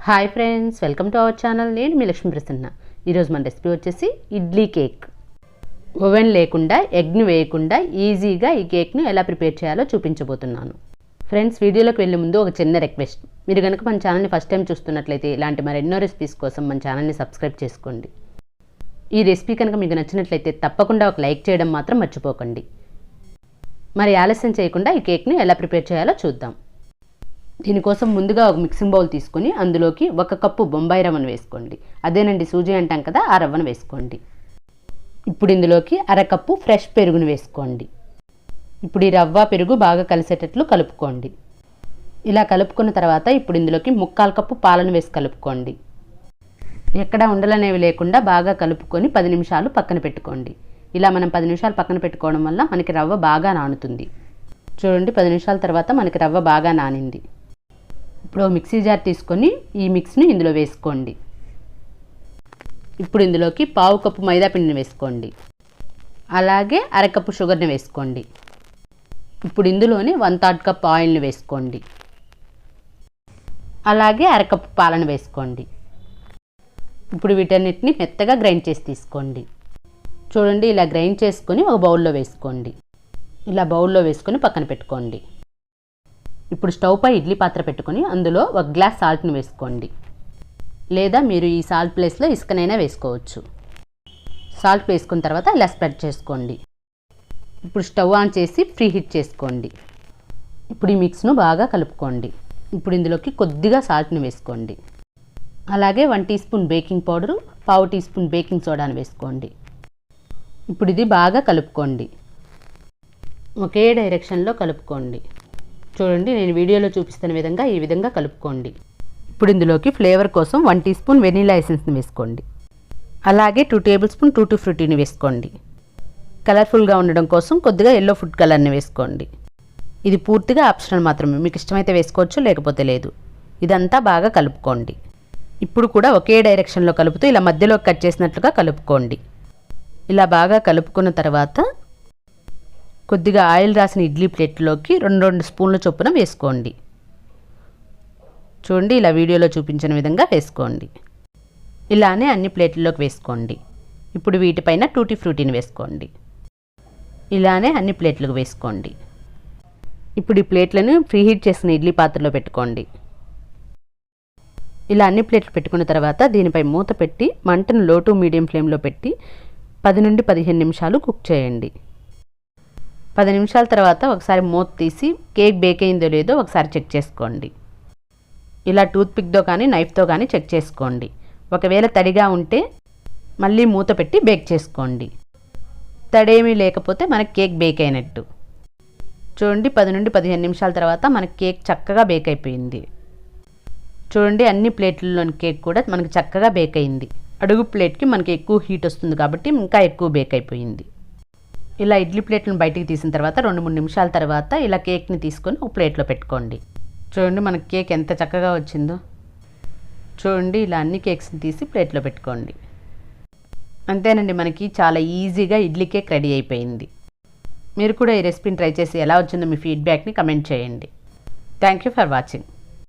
Hi friends, welcome to our channel. నేను మీ లక్ష్మీ ప్రసన్న. ఈరోజు మన రెసిపీ వచ్చేసి ఇడ్లీ కేక్. ఓవెన్ లేకుండా, ఎగ్ను వేయకుండా ఈజీగా ఈ కేక్ను ఎలా ప్రిపేర్ చేయాలో చూపించబోతున్నాను. ఫ్రెండ్స్, వీడియోలోకి వెళ్ళే ముందు ఒక చిన్న రిక్వెస్ట్. మీరు కనుక మన ఛానల్ని ఫస్ట్ టైం చూస్తున్నట్లయితే ఇలాంటి మరెన్నో రెసిపీస్ కోసం మన ఛానల్ని సబ్స్క్రైబ్ చేసుకోండి. ఈ రెసిపీ కనుక మీకు నచ్చినట్లయితే తప్పకుండా ఒక లైక్ చేయడం మాత్రం మర్చిపోకండి. మరి ఆలస్యం చేయకుండా ఈ కేక్ను ఎలా ప్రిపేర్ చేయాలో చూద్దాం. దీనికోసం ముందుగా ఒక మిక్సింగ్ బౌల్ తీసుకొని అందులోకి 1 కప్పు బొంబాయి రవ్వను వేసుకోండి. అదేనండి సూజీ అంటాం కదా, ఆ రవ్వను వేసుకోండి. ఇప్పుడు ఇందులోకి 1/2 కప్పు ఫ్రెష్ పెరుగును వేసుకోండి. ఇప్పుడు ఈ రవ్వ పెరుగు బాగా కలిసేటట్లు కలుపుకోండి. ఇలా కలుపుకున్న తర్వాత ఇప్పుడు ఇందులోకి 3/4 కప్పు పాలను వేసి కలుపుకోండి. ఎక్కడ ఉండలనేవి లేకుండా బాగా కలుపుకొని 10 నిమిషాలు పక్కన పెట్టుకోండి. ఇలా మనం 10 నిమిషాలు పక్కన పెట్టుకోవడం వల్ల మనకి రవ్వ బాగా నానుతుంది. చూడండి, 10 నిమిషాల తర్వాత మనకి రవ్వ బాగా నానింది. ఇప్పుడు మిక్సీ జార్ తీసుకొని ఈ మిక్స్ని ఇందులో వేసుకోండి. ఇప్పుడు ఇందులోకి 1/4 కప్పు మైదా పిండిని వేసుకోండి. అలాగే 1/2 కప్పు షుగర్ని వేసుకోండి. ఇప్పుడు ఇందులోనే 1/3 కప్ ఆయిల్ని వేసుకోండి. అలాగే 1/2 కప్పు పాలను వేసుకోండి. ఇప్పుడు వీటన్నిటిని మెత్తగా గ్రైండ్ చేసి తీసుకోండి. చూడండి, ఇలా గ్రైండ్ చేసుకొని ఒక బౌల్లో వేసుకోండి. ఇలా బౌల్లో వేసుకొని పక్కన పెట్టుకోండి. ఇప్పుడు స్టవ్ పై ఇడ్లీ పాత్ర పెట్టుకొని అందులో 1 గ్లాస్ సాల్ట్ని వేసుకోండి. లేదా మీరు ఈ సాల్ట్ ప్లేస్లో ఇసుకనైనా వేసుకోవచ్చు. సాల్ట్ వేసుకున్న తర్వాత ఇలా స్ప్రెడ్ చేసుకోండి. ఇప్పుడు స్టవ్ ఆన్ చేసి ప్రీ హీట్ చేసుకోండి. ఇప్పుడు ఈ మిక్స్ను బాగా కలుపుకోండి. ఇప్పుడు ఇందులోకి కొద్దిగా సాల్ట్ని వేసుకోండి. అలాగే 1 tea spoon baking powder, 1/2 tea spoon baking సోడాను వేసుకోండి. ఇప్పుడు ఇది బాగా కలుపుకోండి. ఒకే డైరెక్షన్లో కలుపుకోండి. చూడండి, నేను వీడియోలో చూపిస్తున్న విధంగా ఈ విధంగా కలుపుకోండి. ఇప్పుడు ఇందులోకి ఫ్లేవర్ కోసం 1 టీ స్పూన్ వెనీలా ఎసెన్స్ని వేసుకోండి. అలాగే 2 టేబుల్ స్పూన్ టూటీ ఫ్రూటీని వేసుకోండి. కలర్ఫుల్గా ఉండడం కోసం కొద్దిగా ఎల్లో ఫుడ్ కలర్ని వేసుకోండి. ఇది పూర్తిగా ఆప్షనల్ మాత్రమే, మీకు ఇష్టమైతే వేసుకోవచ్చు, లేకపోతే లేదు. ఇదంతా బాగా కలుపుకోండి. ఇప్పుడు కూడా ఒకే డైరెక్షన్లో కలుపుతూ ఇలా మధ్యలో కట్ చేసినట్లుగా కలుపుకోండి. ఇలా బాగా కలుపుకున్న తర్వాత కొద్దిగా ఆయిల్ రాసిన ఇడ్లీ ప్లేట్లోకి 2 స్పూన్ల చొప్పున వేసుకోండి. చూడండి, ఇలా వీడియోలో చూపించిన విధంగా వేసుకోండి. ఇలానే అన్ని ప్లేట్లలోకి వేసుకోండి. ఇప్పుడు వీటిపైన టూటీ ఫ్రూటీని వేసుకోండి. ఇలానే అన్ని ప్లేట్లకు వేసుకోండి. ఇప్పుడు ఈ ప్లేట్లను ప్రీహీట్ చేసిన ఇడ్లీ పాత్రలో పెట్టుకోండి. ఇలా అన్ని ప్లేట్లు పెట్టుకున్న తర్వాత దీనిపై మూత పెట్టి మంటను లో టు మీడియం ఫ్లేమ్లో పెట్టి 10 నుండి 15 నిమిషాలు కుక్ చేయండి. 10 నిమిషాల తర్వాత ఒకసారి మూత తీసి కేక్ బేక్ అయిందో లేదో ఒకసారి చెక్ చేసుకోండి. ఇలా టూత్పిక్తో కానీ నైఫ్తో కానీ చెక్ చేసుకోండి. ఒకవేళ తడిగా ఉంటే మళ్ళీ మూత పెట్టి బేక్ చేసుకోండి. తడేమీ లేకపోతే మనకి కేక్ బేక్ అయినట్టు. చూడండి, 10 నుండి 15 నిమిషాల తర్వాత మనకి కేక్ చక్కగా బేక్ అయిపోయింది. చూడండి, అన్ని ప్లేట్లలోని కేక్ కూడా మనకి చక్కగా బేక్ అయింది. అడుగు ప్లేట్కి మనకి ఎక్కువ హీట్ వస్తుంది కాబట్టి ఇంకా ఎక్కువ బేక్ అయిపోయింది. ఇలా ఇడ్లీ ప్లేట్లను బయటికి తీసిన తర్వాత 2-3 నిమిషాల తర్వాత ఇలా కేక్ని తీసుకొని ఒక ప్లేట్లో పెట్టుకోండి. చూడండి, మనకి కేక్ ఎంత చక్కగా వచ్చిందో. చూడండి, ఇలా అన్ని కేక్స్ని తీసి ప్లేట్లో పెట్టుకోండి. అంతేనండి, మనకి చాలా ఈజీగా ఇడ్లీ కేక్ రెడీ అయిపోయింది. మీరు కూడా ఈ రెసిపీని ట్రై చేసి ఎలా వచ్చిందో మీ ఫీడ్బ్యాక్ని కమెంట్ చేయండి. Thank you for watching.